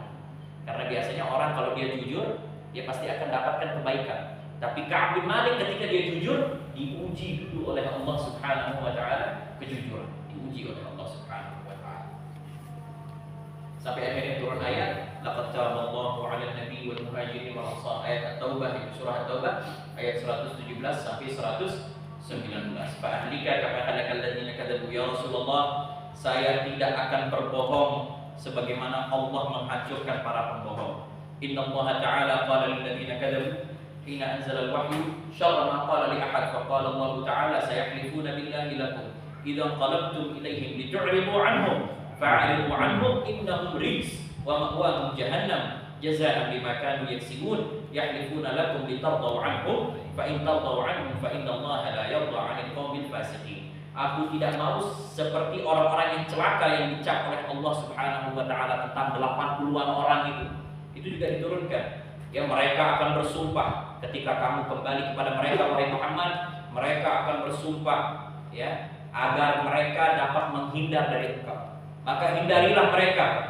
Karena biasanya orang kalau dia jujur, dia pasti akan dapatkan kebaikan. Tapi Ka'ab bin Malik ketika dia jujur, diuji dulu oleh Allah Subhanahu wa taala kejujuran, diuji oleh Allah Subhanahu wa taala. Sampai akhirnya turun ayat, laqad taballahu 'alan nabi wal muhajirin wal ansar, ayat At-Taubah, surah At-Taubah ayat 117 sampai 119. Fa ahlika kama halakal ladzina kadzabu. Ya Rasulullah, saya tidak akan berbohong sebagaimana Allah menghancurkan para pembohong. Inna Allah ta'ala qala lil ladzina kadzabu hina anzala al-wahyu syarra ma qala li ahad. Fa qala Allah ta'ala sayahlifuna billahi lakum idza qalabtum ilaihim litu'ridu 'anhum fa'ridu 'anhum innahum rijs wa ma'wahum jahannam jazaa'an bima kanu yaksibun yahlifuna lakum litardaw 'anhum fa in tardaw 'anhum fa inna Allaha la yarda 'anil qaumil fasiqin. Aku tidak mau seperti orang-orang yang celaka yang dicap oleh Allah Subhanahu wa taala tentang 80-an orang itu. Itu juga diturunkan. Ya, mereka akan bersumpah ketika kamu kembali kepada mereka wahai Muhammad, mereka akan bersumpah, ya, agar mereka dapat menghindar dari engkau. Maka hindarilah mereka,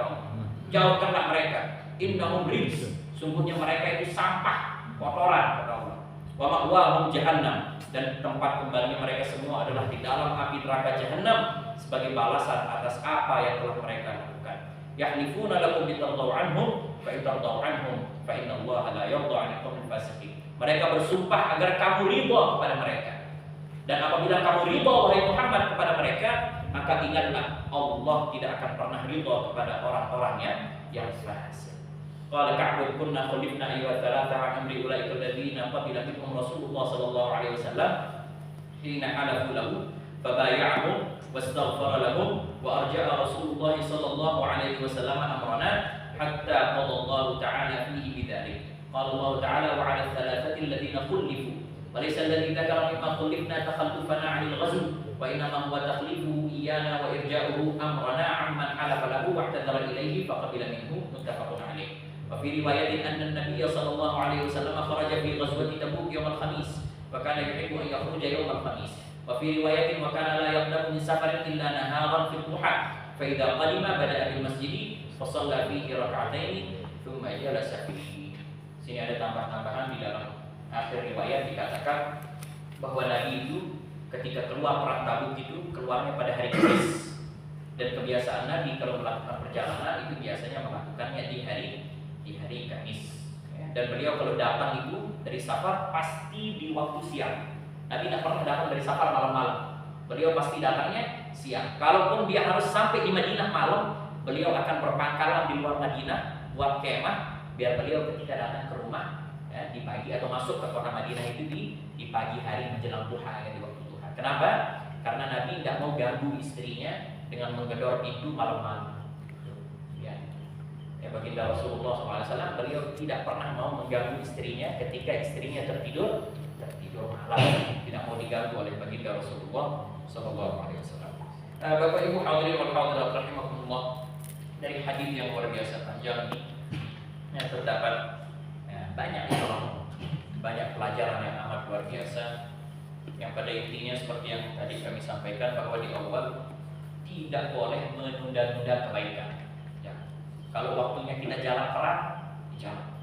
jauhkanlah mereka. Innahum rijs, sungguhnya mereka itu sampah, kotoran, kata Allah. Wa ma'wahum jahannam, dan tempat kembalinya mereka semua adalah di dalam api neraka jahannam sebagai balasan atas apa yang telah mereka lakukan. Yahlifuna lakum bitardaw 'anhum fa in tardaw 'anhum fa inna Allaha la yarda 'anil qaumil fasiqin. Mereka bersumpah agar kamu ridha kepada mereka. Dan apabila kamu ridha wahai Muhammad kepada mereka, maka ingatlah Allah tidak akan pernah ridha kepada orang-orang yang fasik. Qala Ka'b kunna khulifna ayyuha thalatha 'an amri ulaika alladziina qabila minhum Rasulullah sallallahu alaihi wasallam hina halafu lahu fabay'ahum wastaghfara lahum wa arja'a Rasulullah sallallahu alaihi wasallam amrana hatta qada Allah ta'ala fihi bidzalik. Qala Allah ta'ala wa 'ala thalathati alladziina khulifu wa laysa alladzi dzakara mimma khulifna takhallufana 'anil ghazw wa innama huwa takhlifuhu iyyana wa irja'uhu amrana 'amman halafa lahu wa i'tadhara ilayhi faqabila minhu muttafaqun 'alaih. Wa fi fi riwayatin anna an-nabiy sallallahu alaihi wasallam kharaja fi ghazwati Tabuk yawm al-khamis wa kana yuhibbu an yakhruja yawm al-khamis. Wa fi riwayatin wa kana la yaqdamu min safarin illa naharan fi duha fa idza qadima bada'a bil masjid fa shalla fihi rak'atayn thumma jalasa fihi. Sini ada tambahan-tambahan di dalam akhir riwayat dikatakan bahwa Nabi itu ketika keluar perang Tabuk itu keluarnya pada hari Kamis, dan kebiasaan Nabi kalau melakukan perjalanan itu biasanya melakukannya di hari Kamis. Dan beliau kalau datang itu dari safar pasti di waktu siang. Nabi tidak pernah datang dari safar malam-malam. Beliau pasti datangnya siang. Kalaupun dia harus sampai di Madinah malam, beliau akan berpangkalan di luar Madinah buat kemah, biar beliau ketika datang ke rumah di pagi atau masuk ke kota Madinah itu di pagi hari menjelang duha, di waktu duha. Kenapa? Karena Nabi tidak mau ganggu istrinya dengan menggedor pintu malam-malam. Ya, baginda Rasulullah SAW beliau tidak pernah mau mengganggu istrinya ketika istrinya tertidur malam, tidak mau diganggu oleh baginda Rasulullah SAW. Bapak Ibu hadirin wal hadirat rahimakumullah, dari hadis yang luar biasa panjang ini terdapat banyak pelajaran yang amat luar biasa, yang pada intinya seperti yang tadi kami sampaikan bahwa di awal tidak boleh menunda-nunda kebaikan. Ya. Kalau waktunya kita jalan perang, jalan.